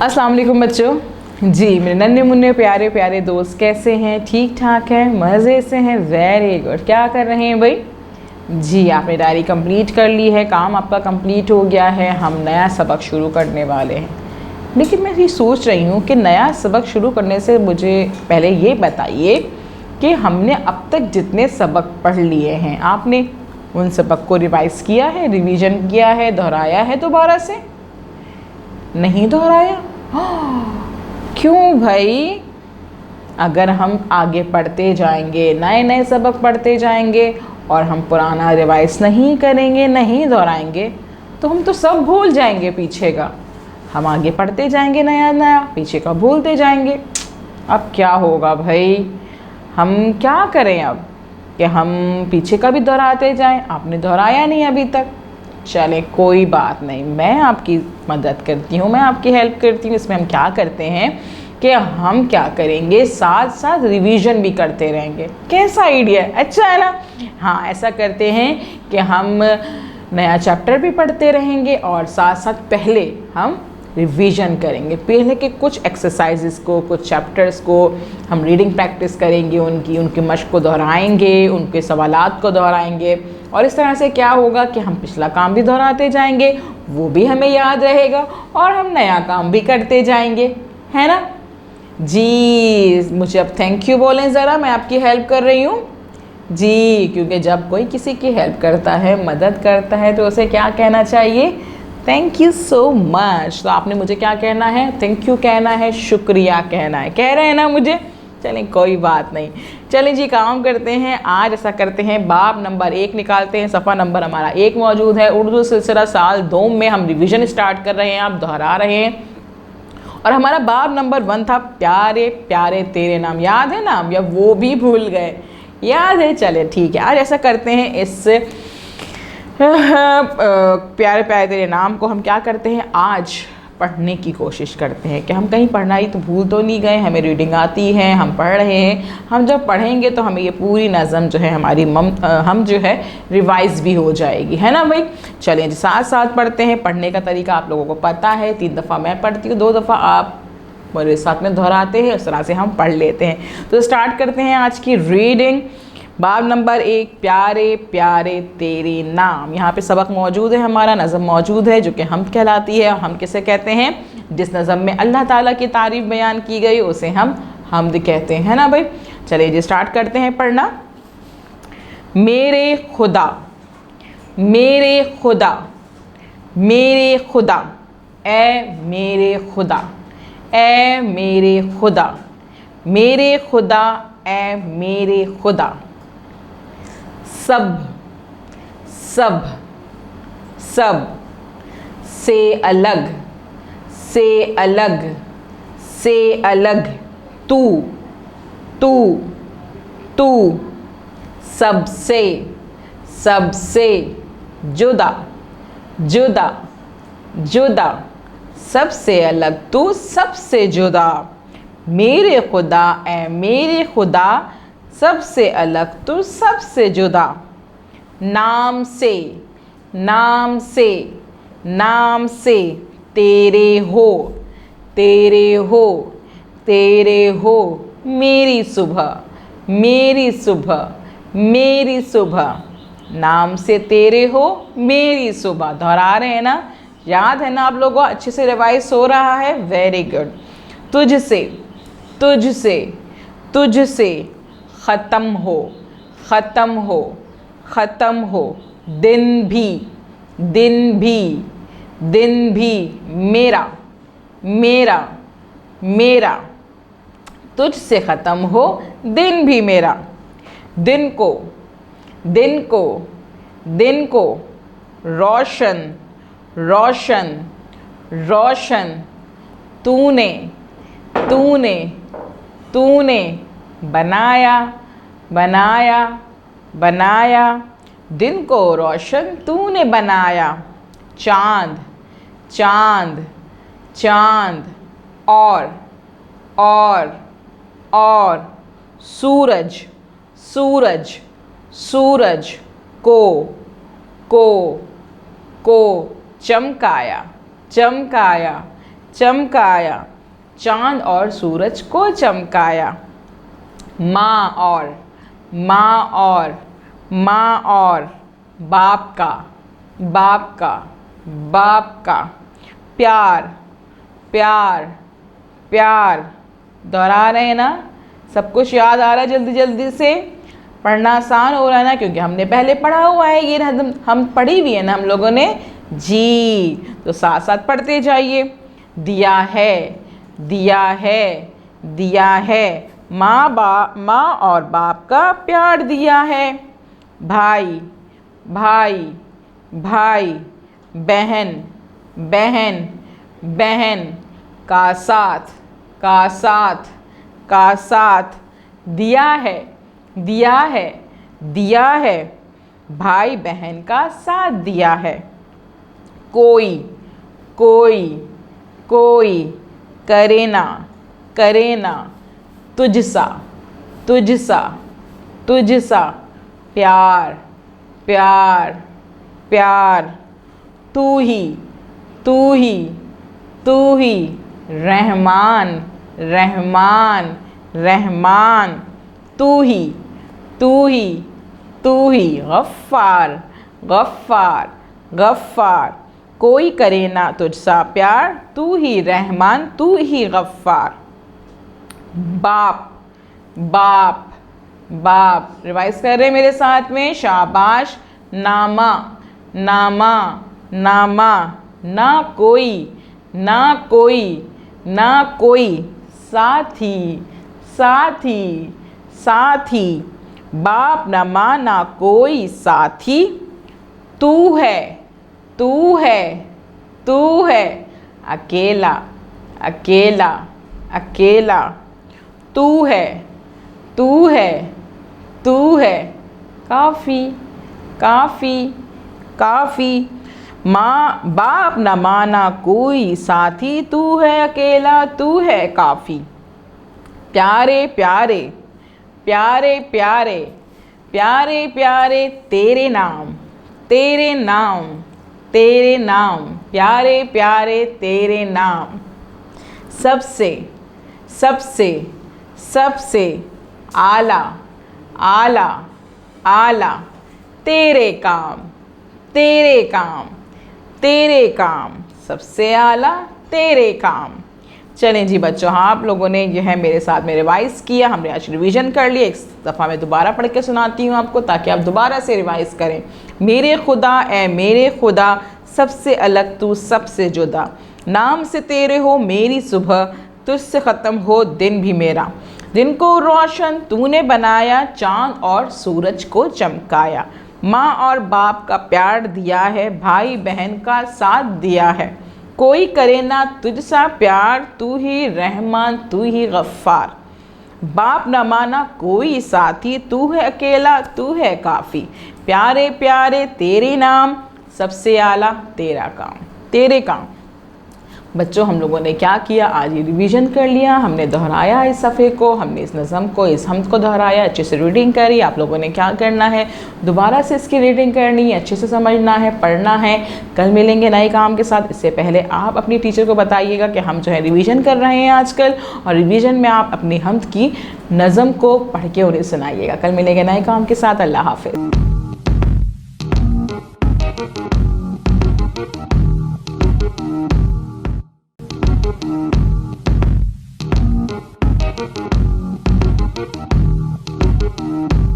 अस्सलाम वालेकुम बच्चों। जी मेरे नन्हे मुन्ने प्यारे प्यारे दोस्त कैसे हैं? ठीक ठाक हैं, मज़े से हैं? Very good. क्या कर रहे हैं भाई? जी आपने डायरी कंप्लीट कर ली है, काम आपका कंप्लीट हो गया है। हम नया सबक शुरू करने वाले हैं, लेकिन मैं ये सोच रही हूँ कि नया सबक शुरू करने से मुझे पहले ये बताइए कि हमने अब तक जितने सबक पढ़ लिए हैं, आपने उन सबक को रिवाइज किया है, रिवीजन किया है, दोहराया है? दोबारा से नहीं दोहराया? क्यों भाई? अगर हम आगे पढ़ते जाएंगे, नए नए सबक पढ़ते जाएंगे और हम पुराना रिवाइज नहीं करेंगे, नहीं दोहराएंगे, तो हम तो सब भूल जाएंगे पीछे का। हम आगे पढ़ते जाएंगे नया नया, पीछे का भूलते जाएंगे। अब क्या होगा भाई? हम क्या करें अब कि हम पीछे का भी दोहराते जाएं? आपने दोहराया नहीं अभी तक। चलें कोई बात नहीं, मैं आपकी मदद करती हूँ, मैं आपकी हेल्प करती हूँ। इसमें हम क्या करते हैं कि हम क्या करेंगे, साथ साथ रिवीजन भी करते रहेंगे। कैसा आइडिया है? अच्छा है ना? हाँ, ऐसा करते हैं कि हम नया चैप्टर भी पढ़ते रहेंगे और साथ साथ पहले हम रिवीजन करेंगे। पहले के कुछ एक्सरसाइजेस को, कुछ चैप्टर्स को हम रीडिंग प्रैक्टिस करेंगे, उनकी मशक को दोहराएंगे, उनके सवालात को दोहराएंगे। और इस तरह से क्या होगा कि हम पिछला काम भी दोहराते जाएंगे, वो भी हमें याद रहेगा और हम नया काम भी करते जाएंगे, है ना? जी मुझे अब थैंक यू बोलें ज़रा, मैं आपकी हेल्प कर रही हूँ। जी क्योंकि जब कोई किसी की हेल्प करता है, मदद करता है, तो उसे क्या कहना चाहिए? Thank you so much. तो आपने मुझे क्या कहना है? थैंक यू कहना है, शुक्रिया कहना है। कह रहे हैं ना मुझे? चलें कोई बात नहीं। चलें जी काम करते हैं। आज ऐसा करते हैं, बाब नंबर 1 निकालते हैं। सफ़ा नंबर हमारा 1 मौजूद है। उर्दू सिलसिला साल 2 में हम रिवीजन स्टार्ट कर रहे हैं, आप दोहरा रहे हैं। और हमारा बाब नंबर 1 था प्यारे प्यारे तेरे नाम। याद है ना? या वो भी भूल गए? याद है? चले ठीक है। आज ऐसा करते हैं, इस प्यारे प्यारे तेरे नाम को हम क्या करते हैं, आज पढ़ने की कोशिश करते हैं कि हम कहीं पढ़ना ही तो भूल तो नहीं गए। हमें रीडिंग आती है, हम पढ़ रहे हैं। हम जब पढ़ेंगे तो हमें ये पूरी नज़म जो है हमारी हम जो है रिवाइज भी हो जाएगी, है ना भाई? चलें जी साथ साथ पढ़ते हैं। पढ़ने का तरीका आप लोगों को पता है, 3 दफ़ा मैं पढ़ती हूँ, 2 दफ़ा आप मेरे साथ में दोहराते हैं, उस तरह से हम पढ़ लेते हैं। तो स्टार्ट करते हैं आज की रीडिंग। बाब नंबर 1 प्यारे प्यारे तेरे नाम। यहाँ पे सबक मौजूद है, हमारा नज़म मौजूद है जो कि हम कहलाती है। हम किसे कहते हैं? जिस नज़म में अल्लाह ताला की तारीफ़ बयान की गई उसे हम हम्द कहते हैं, है ना भाई? चलिए जी स्टार्ट करते हैं पढ़ना। मेरे खुदा, मेरे खुदा, मेरे खुदा, ए मेरे खुदा, ए मेरे खुदा, मेरे खुदा, ए मेरे खुदा। सब, सब, सब, से अलग, से अलग, से अलग, तू, तू, तू, सबसे, सबसे, जुदा, जुदा, जुदा, सबसे अलग तू, सबसे जुदा। मेरे खुदा, ए मेरे खुदा, सबसे अलग तू, सबसे जुदा। नाम से, नाम से, नाम से, तेरे हो, तेरे हो, तेरे हो, मेरी सुबह, मेरी सुबह, मेरी सुबह। नाम से तेरे हो, मेरी सुबह। दोहरा रहे हैं ना? याद है ना आप लोगों को? अच्छे से रिवाइज हो रहा है? Very good. तुझसे, तुझसे, तुझसे, ख़त्म हो, ख़त्म हो, ख़त्म हो, दिन भी, दिन भी, दिन भी, मेरा, मेरा, मेरा। तुझसे ख़त्म हो, दिन भी मेरा। दिन को, दिन को, दिन को, रोशन, रोशन, रोशन, तूने, तूने, तूने, बनाया, बनाया, बनाया। दिन को रोशन तूने बनाया। चाँद, चाँद, चाँद, और सूरज, सूरज, सूरज, को चमकाया, चमकाया, चमकाया, चांद और सूरज को चमकाया। माँ और, माँ और, माँ और, बाप का, बाप का, बाप का। प्यार, प्यार, प्यार, दोहरा रहे हैं ना, सब कुछ याद आ रहा है जल्दी जल्दी से, पढ़ना आसान हो रहा है ना, क्योंकि हमने पहले पढ़ा हुआ है, ये हम पढ़ी भी है ना हम लोगों ने जी, तो साथ साथ पढ़ते जाइए। दिया है, दिया है, दिया है, माँ और बाप का प्यार दिया है। भाई, भाई, भाई, बहन, बहन, बहन, का साथ, का साथ, का साथ। दिया है, दिया है, दिया है, भाई बहन का साथ दिया है। कोई, कोई, कोई, करे ना, करे ना, तुझसा, तुझसा, तुझसा। प्यार, प्यार, प्यार, तू ही, तू ही, तू ही। रहमान, रहमान, रहमान, तू ही, तू ही, तू ही। गफ्फार, गफ्फार, गफ्फार, कोई करे ना तुझसा प्यार, तू ही रहमान, तू ही गफ्फार। बाप, बाप, बाप, रिवाइज कर रहे मेरे साथ में, शाबाश। नामा, नामा, नामा, ना कोई, ना कोई, ना कोई। साथी, साथी, साथी, बाप न माँ ना कोई साथी। तू है, तू है, तू है, अकेला, अकेला, अकेला। तू है, तू है, तू है, काफ़ी, काफ़ी, काफ़ी। माँ बाप न माना कोई साथी, तू है अकेला, तू है काफ़ी। प्यारे प्यारे, प्यारे प्यारे, प्यारे प्यारे, तेरे नाम, तेरे नाम, तेरे नाम। प्यारे प्यारे, तेरे नाम। सबसे, सबसे, सबसे, आला, आला, आला, तेरे काम, तेरे काम, तेरे काम। सबसे आला तेरे काम। चलें जी बच्चों, हाँ आप लोगों ने जो है मेरे साथ में रिवाइज़ किया, हमने आज रिवीजन कर लिया। एक दफ़ा मैं दोबारा पढ़ के सुनाती हूँ आपको, ताकि आप दोबारा से रिवाइज़ करें। मेरे खुदा ए मेरे खुदा, सबसे अलग तू सबसे जुदा। नाम से तेरे हो मेरी सुबह, तुझसे ख़त्म हो दिन भी मेरा। दिन को रोशन तूने बनाया, चाँद और सूरज को चमकाया। माँ और बाप का प्यार दिया है, भाई बहन का साथ दिया है। कोई करे ना तुझसा प्यार, तू ही रहमान, तू ही गफ्फार। बाप न माना कोई साथी, तू है अकेला, तू है काफ़ी। प्यारे प्यारे तेरे नाम, सबसे आला तेरा काम, तेरे काम। बच्चों हम लोगों ने क्या किया, आज ये रिवीजन कर लिया, हमने दोहराया इस सफ़े को, हमने इस नज़म को, इस हमद को दोहराया, अच्छे से रीडिंग करी। आप लोगों ने क्या करना है, दोबारा से इसकी रीडिंग करनी है, अच्छे से समझना है, पढ़ना है। कल मिलेंगे नए काम के साथ। इससे पहले आप अपनी टीचर को बताइएगा कि हम जो है रिवीजन कर रहे हैं आजकल, और रिवीजन में आप अपनी हमद की नज़म को पढ़ के उन्हें सुनाइएगा। कल मिलेंगे नए काम के साथ। अल्लाह हाफ़िज़। Thank you.